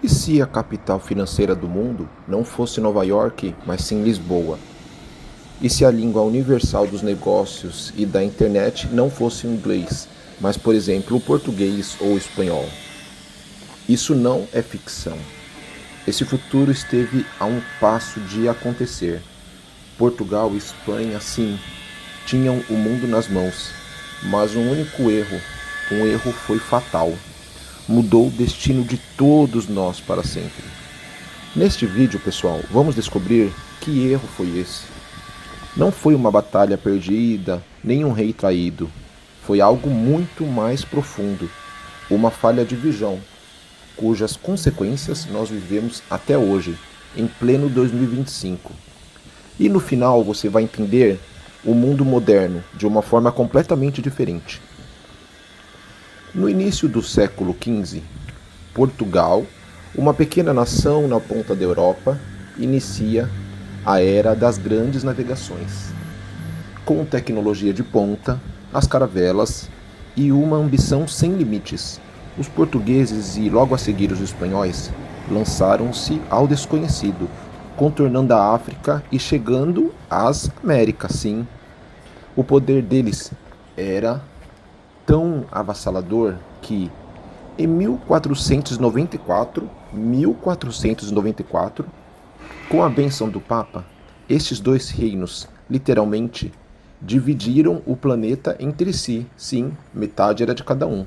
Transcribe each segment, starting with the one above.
E se a capital financeira do mundo não fosse Nova York, mas sim Lisboa? E se a língua universal dos negócios e da internet não fosse o inglês, mas, por exemplo, o português ou o espanhol? Isso não é ficção. Esse futuro esteve a um passo de acontecer. Portugal e Espanha, sim, tinham o mundo nas mãos, mas um único erro, um erro foi fatal. Mudou o destino de todos nós para sempre. Neste vídeo, pessoal, vamos descobrir que erro foi esse. Não foi uma batalha perdida, nem um rei traído. Foi algo muito mais profundo, uma falha de visão, cujas consequências nós vivemos até hoje, em pleno 2025. E no final você vai entender o mundo moderno de uma forma completamente diferente. No início do século XV, Portugal, uma pequena nação na ponta da Europa, inicia a era das grandes navegações. Com tecnologia de ponta, as caravelas e uma ambição sem limites, os portugueses e logo a seguir os espanhóis lançaram-se ao desconhecido, contornando a África e chegando às Américas, sim. O poder deles era tão avassalador que em 1494, com a bênção do Papa, estes dois reinos literalmente dividiram o planeta entre si, sim, metade era de cada um.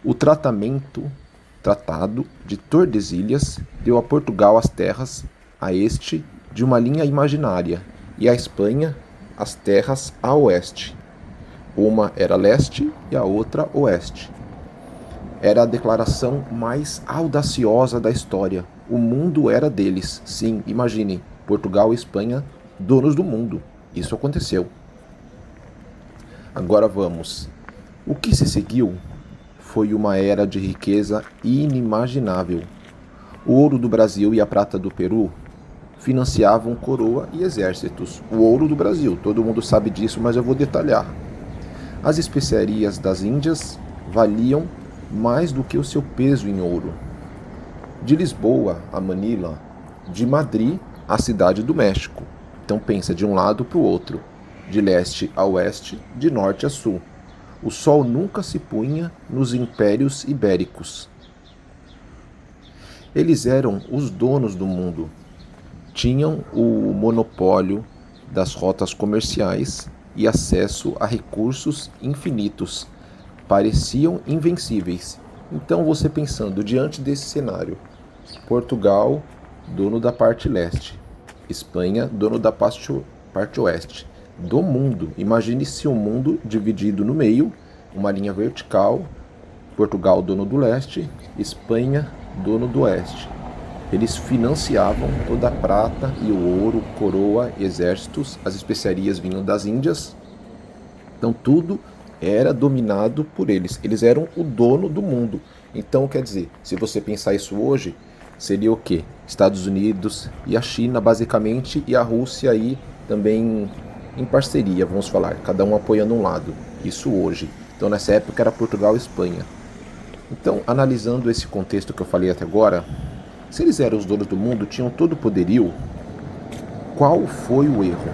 O Tratado de Tordesilhas deu a Portugal as terras a este de uma linha imaginária e a Espanha as terras a oeste. Uma era leste e a outra oeste. Era a declaração mais audaciosa da história. O mundo era deles. Sim, imagine, Portugal e Espanha, donos do mundo. Isso aconteceu. Agora vamos. O que se seguiu foi uma era de riqueza inimaginável. O ouro do Brasil e a prata do Peru financiavam coroa e exércitos. O ouro do Brasil, todo mundo sabe disso, mas eu vou detalhar. As especiarias das Índias valiam mais do que o seu peso em ouro. De Lisboa a Manila, de Madrid à Cidade do México. Então pensa de um lado para o outro, de leste a oeste, de norte a sul. O sol nunca se punha nos impérios ibéricos. Eles eram os donos do mundo. Tinham o monopólio das rotas comerciais e acesso a recursos infinitos. Pareciam invencíveis. Então você pensando diante desse cenário, Portugal, dono da parte leste, Espanha, dono da parte oeste do mundo. Imagine-se um mundo dividido no meio, uma linha vertical, Portugal, dono do leste, Espanha, dono do oeste. Eles financiavam toda a prata e o ouro, coroa, exércitos, as especiarias vinham das Índias. Então tudo era dominado por eles. Eles eram o dono do mundo. Então, quer dizer, se você pensar isso hoje, seria o quê? Estados Unidos e a China, basicamente, e a Rússia aí também em parceria, vamos falar, cada um apoiando um lado. Isso hoje. Então, nessa época era Portugal e Espanha. Então, analisando esse contexto que eu falei até agora, se eles eram os donos do mundo, tinham todo o poderio, qual foi o erro?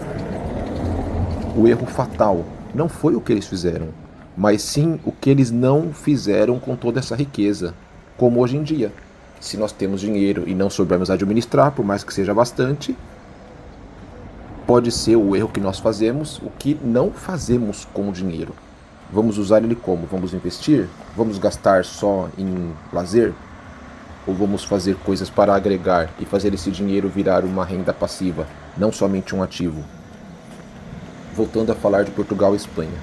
O erro fatal não foi o que eles fizeram, mas sim o que eles não fizeram com toda essa riqueza, como hoje em dia. Se nós temos dinheiro e não soubermos administrar, por mais que seja bastante, pode ser o erro que nós fazemos, o que não fazemos com o dinheiro. Vamos usar ele como? Vamos investir? Vamos gastar só em lazer? Ou vamos fazer coisas para agregar e fazer esse dinheiro virar uma renda passiva, não somente um ativo? Voltando a falar de Portugal e Espanha.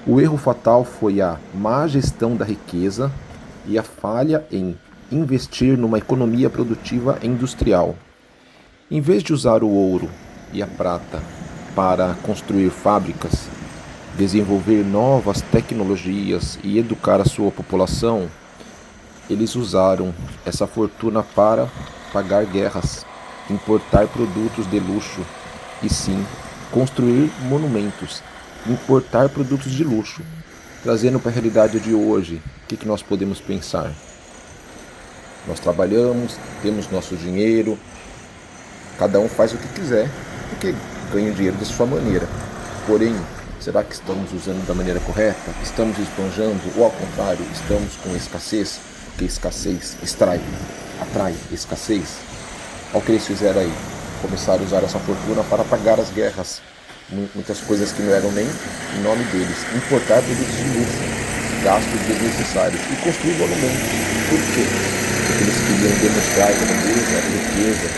O erro fatal foi a má gestão da riqueza e a falha em investir numa economia produtiva industrial. Em vez de usar o ouro e a prata para construir fábricas, desenvolver novas tecnologias e educar a sua população, eles usaram essa fortuna para pagar guerras, importar produtos de luxo e sim construir monumentos, importar produtos de luxo. Trazendo para a realidade de hoje, o que nós podemos pensar? Nós trabalhamos, temos nosso dinheiro, cada um faz o que quiser, porque ganha o dinheiro da sua maneira. Porém, será que estamos usando da maneira correta? Estamos esbanjando ou, ao contrário, estamos com escassez? Porque escassez atrai escassez. Olha o que eles fizeram aí. Começaram a usar essa fortuna para pagar as guerras. Muitas coisas que não eram nem em nome deles. Importar produtos de luxo, gastos desnecessários e construir monumentos. Por quê? Porque eles queriam demonstrar a grandeza, a riqueza,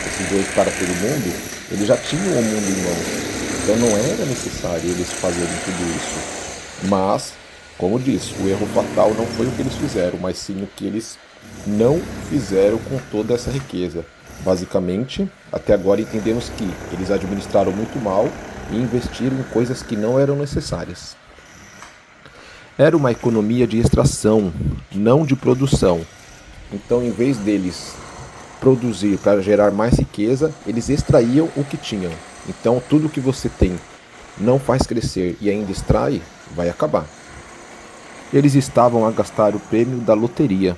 esses dois para todo mundo. Eles já tinham o mundo em mãos. Então não era necessário eles fazerem tudo isso. Mas, como disse, o erro fatal não foi o que eles fizeram, mas sim o que eles não fizeram com toda essa riqueza. Basicamente, até agora entendemos que eles administraram muito mal e investiram em coisas que não eram necessárias. Era uma economia de extração, não de produção. Então, em vez deles produzir para gerar mais riqueza, eles extraíam o que tinham. Então, tudo que você tem não faz crescer e ainda extrai, vai acabar. Eles estavam a gastar o prêmio da loteria,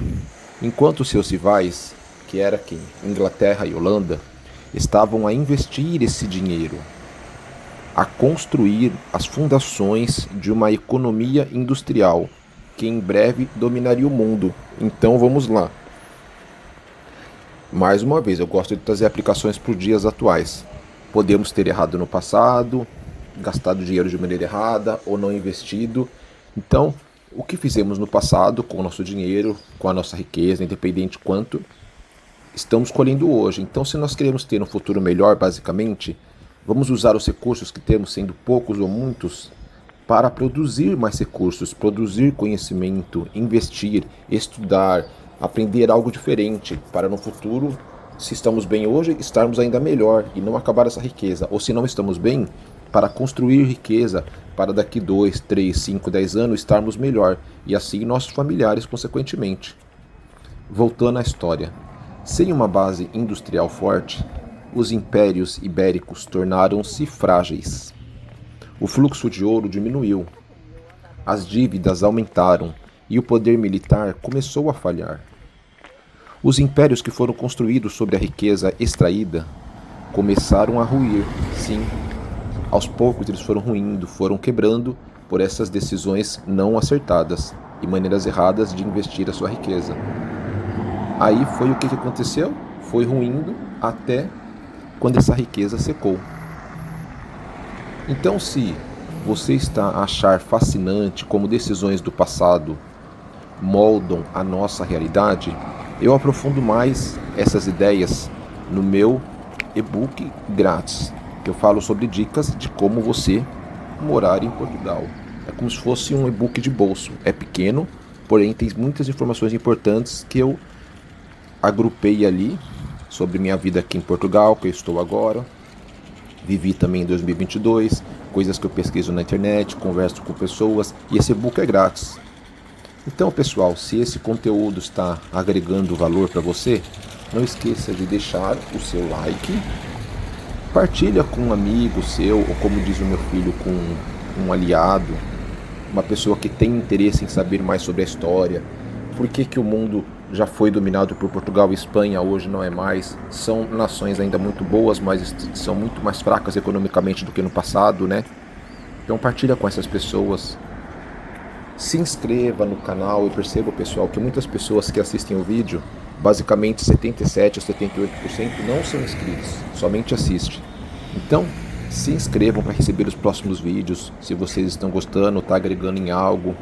enquanto seus rivais, que era quem? Inglaterra e Holanda, estavam a investir esse dinheiro, a construir as fundações de uma economia industrial que em breve dominaria o mundo. Então vamos lá. Mais uma vez, eu gosto de trazer aplicações para os dias atuais. Podemos ter errado no passado, gastado dinheiro de maneira errada ou não investido. Então, o que fizemos no passado com o nosso dinheiro, com a nossa riqueza, independente quanto, estamos colhendo hoje. Então, se nós queremos ter um futuro melhor, basicamente, vamos usar os recursos que temos, sendo poucos ou muitos, para produzir mais recursos, produzir conhecimento, investir, estudar, aprender algo diferente, para no futuro, se estamos bem hoje, estarmos ainda melhor e não acabar essa riqueza. Ou se não estamos bem, para construir riqueza, para daqui 2, 3, 5, 10 anos estarmos melhor, e assim nossos familiares consequentemente. Voltando à história. Sem uma base industrial forte, os impérios ibéricos tornaram-se frágeis. O fluxo de ouro diminuiu, as dívidas aumentaram e o poder militar começou a falhar. Os impérios que foram construídos sobre a riqueza extraída começaram a ruir, sim. Aos poucos eles foram ruindo, foram quebrando por essas decisões não acertadas e maneiras erradas de investir a sua riqueza. Aí foi o que aconteceu? Foi ruindo até quando essa riqueza secou. Então, se você está a achar fascinante como decisões do passado moldam a nossa realidade, eu aprofundo mais essas ideias no meu e-book grátis, que eu falo sobre dicas de como você morar em Portugal. É como se fosse um e-book de bolso. É pequeno, porém tem muitas informações importantes que eu agrupei ali sobre minha vida aqui em Portugal, que eu estou agora. Vivi também em 2022, coisas que eu pesquiso na internet, converso com pessoas, e esse e-book é grátis. Então, pessoal, se esse conteúdo está agregando valor para você, não esqueça de deixar o seu like, partilha com um amigo seu, ou como diz o meu filho, com um aliado, uma pessoa que tem interesse em saber mais sobre a história, por que o mundo já foi dominado por Portugal e Espanha, hoje não é mais. São nações ainda muito boas, mas são muito mais fracas economicamente do que no passado, né? Então partilha com essas pessoas. Se inscreva no canal e perceba, pessoal, que muitas pessoas que assistem o vídeo, basicamente 77 ou 78% não são inscritos, somente assistem. Então, se inscrevam para receber os próximos vídeos, se vocês estão gostando, está agregando em algo.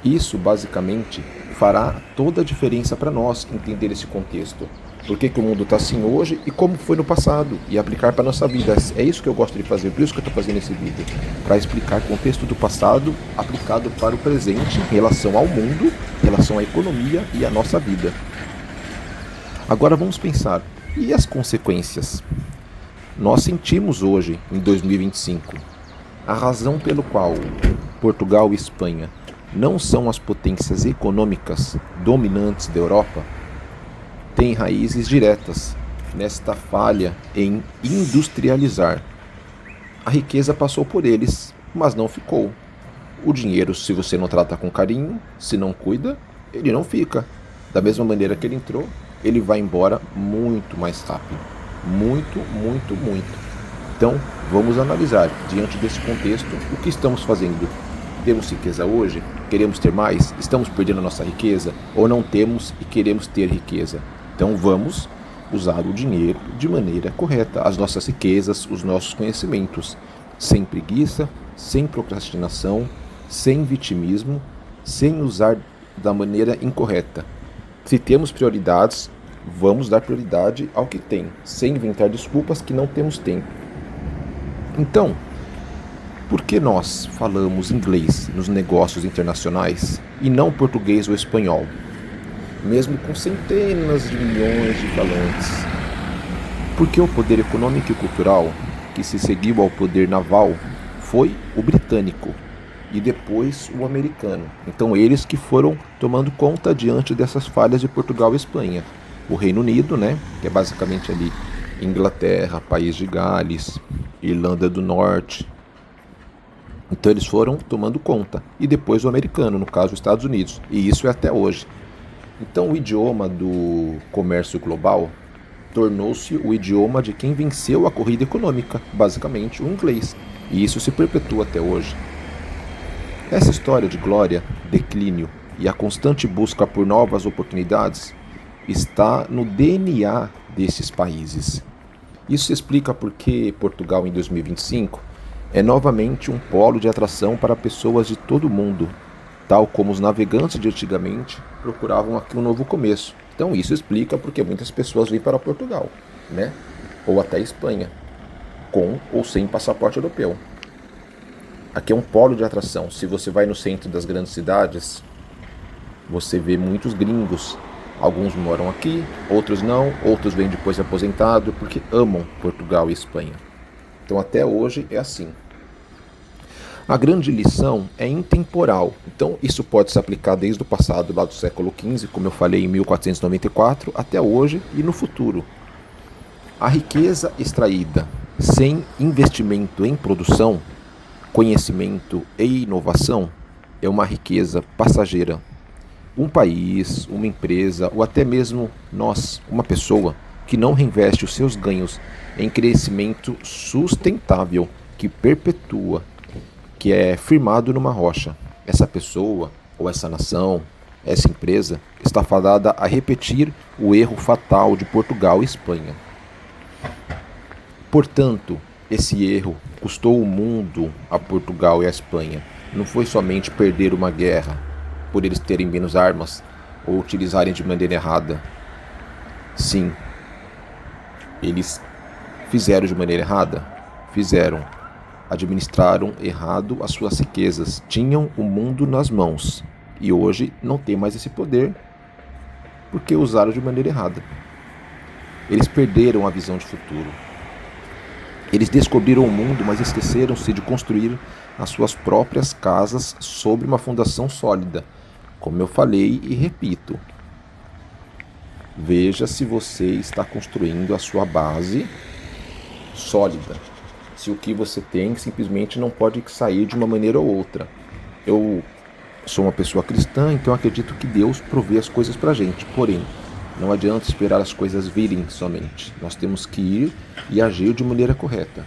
Isso, basicamente, fará toda a diferença para nós entender esse contexto. Por que o mundo está assim hoje e como foi no passado, e aplicar para a nossa vida. É isso que eu gosto de fazer, por isso que eu estou fazendo esse vídeo. Para explicar o contexto do passado aplicado para o presente em relação ao mundo, em relação à economia e à nossa vida. Agora vamos pensar, e as consequências? Nós sentimos hoje, em 2025, a razão pelo qual Portugal e Espanha não são as potências econômicas dominantes da Europa, tem raízes diretas nesta falha em industrializar. A riqueza passou por eles, mas não ficou. O dinheiro, se você não trata com carinho, se não cuida, ele não fica. Da mesma maneira que ele entrou, ele vai embora muito mais rápido. Muito, muito, muito. Então, vamos analisar, diante desse contexto, o que estamos fazendo. Temos riqueza hoje? Queremos ter mais? Estamos perdendo a nossa riqueza? Ou não temos e queremos ter riqueza? Então, vamos usar o dinheiro de maneira correta, as nossas riquezas, os nossos conhecimentos, sem preguiça, sem procrastinação, sem vitimismo, sem usar da maneira incorreta. Se temos prioridades, vamos dar prioridade ao que tem, sem inventar desculpas que não temos tempo. Então, por que nós falamos inglês nos negócios internacionais e não português ou espanhol? Mesmo com centenas de milhões de falantes. Porque o poder econômico e cultural que se seguiu ao poder naval foi o britânico e depois o americano. Então eles que foram tomando conta diante dessas falhas de Portugal e Espanha. O Reino Unido, né, que é basicamente ali Inglaterra, País de Gales, Irlanda do Norte. Então eles foram tomando conta. E depois o americano, no caso os Estados Unidos. E isso é até hoje. Então o idioma do comércio global tornou-se o idioma de quem venceu a corrida econômica, basicamente o inglês. E isso se perpetua até hoje. Essa história de glória, declínio e a constante busca por novas oportunidades está no DNA desses países. Isso explica por que Portugal em 2025 é novamente um polo de atração para pessoas de todo o mundo, tal como os navegantes de antigamente procuravam aqui um novo começo. Então isso explica porque muitas pessoas vêm para Portugal, né? Ou até Espanha, com ou sem passaporte europeu. Aqui é um polo de atração. Se você vai no centro das grandes cidades, você vê muitos gringos. Alguns moram aqui, outros não, outros vêm depois de aposentado, porque amam Portugal e Espanha. Então até hoje é assim. A grande lição é intemporal, então isso pode se aplicar desde o passado, lá do século XV, como eu falei, em 1494, até hoje e no futuro. A riqueza extraída sem investimento em produção, conhecimento e inovação é uma riqueza passageira. Um país, uma empresa ou até mesmo nós, uma pessoa, que não reinveste os seus ganhos em crescimento sustentável, que perpetua, que é firmado numa rocha. Essa pessoa, ou essa nação, essa empresa, está fadada a repetir o erro fatal de Portugal e Espanha. Portanto, esse erro custou o mundo a Portugal e a Espanha. Não foi somente perder uma guerra, por eles terem menos armas, ou utilizarem de maneira errada. Sim, eles fizeram de maneira errada? Fizeram. Administraram errado as suas riquezas, tinham o mundo nas mãos e hoje não tem mais esse poder porque usaram de maneira errada. Eles perderam a visão de futuro. Eles descobriram o mundo, mas esqueceram-se de construir as suas próprias casas sobre uma fundação sólida. Como eu falei e repito, veja se você está construindo a sua base sólida. Se o que você tem simplesmente não pode sair de uma maneira ou outra. Eu sou uma pessoa cristã, então acredito que Deus provê as coisas pra gente. Porém, não adianta esperar as coisas virem somente. Nós temos que ir e agir de maneira correta.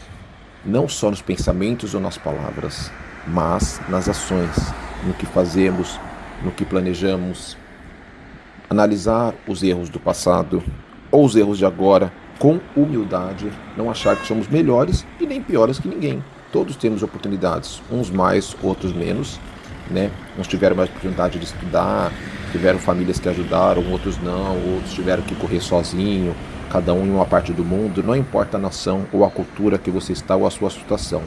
Não só nos pensamentos ou nas palavras, mas nas ações, no que fazemos, no que planejamos. Analisar os erros do passado ou os erros de agora, com humildade, não achar que somos melhores e nem piores que ninguém. Todos temos oportunidades, uns mais, outros menos, né? Uns tiveram mais oportunidade de estudar, tiveram famílias que ajudaram, outros não, outros tiveram que correr sozinho, cada um em uma parte do mundo. Não importa a nação ou a cultura que você está ou a sua situação,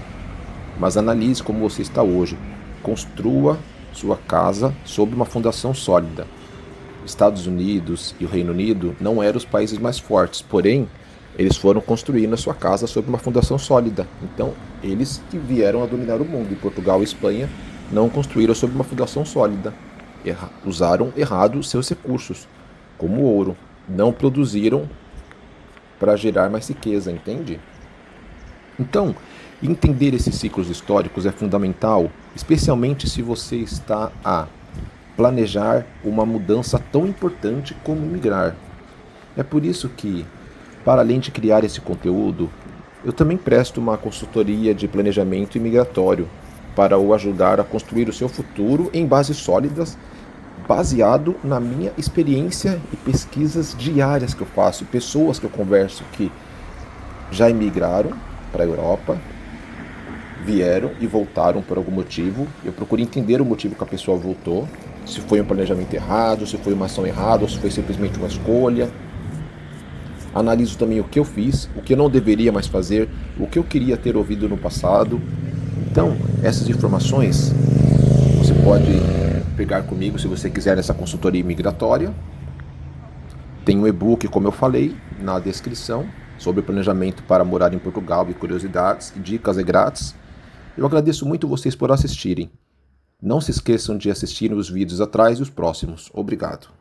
mas analise como você está hoje. Construa sua casa sobre uma fundação sólida. Estados Unidos e o Reino Unido não eram os países mais fortes, porém, eles foram construindo a sua casa sobre uma fundação sólida. Então, eles que vieram a dominar o mundo. E Portugal e Espanha não construíram sobre uma fundação sólida. Usaram errado os seus recursos, como o ouro. Não produziram para gerar mais riqueza, entende? Então, entender esses ciclos históricos é fundamental, especialmente se você está há planejar uma mudança tão importante como migrar. É por isso que, para além de criar esse conteúdo, eu também presto uma consultoria de planejamento imigratório para o ajudar a construir o seu futuro em bases sólidas, baseado na minha experiência e pesquisas diárias que eu faço, pessoas que eu converso que já emigraram para a Europa, vieram e voltaram por algum motivo. Eu procuro entender o motivo que a pessoa voltou, se foi um planejamento errado, se foi uma ação errada, ou se foi simplesmente uma escolha. Analiso também o que eu fiz, o que eu não deveria mais fazer, o que eu queria ter ouvido no passado. Então, essas informações você pode pegar comigo se você quiser nessa consultoria migratória. Tem um e-book, como eu falei, na descrição, sobre planejamento para morar em Portugal e curiosidades e dicas é grátis. Eu agradeço muito vocês por assistirem. Não se esqueçam de assistir os vídeos atrás e os próximos. Obrigado.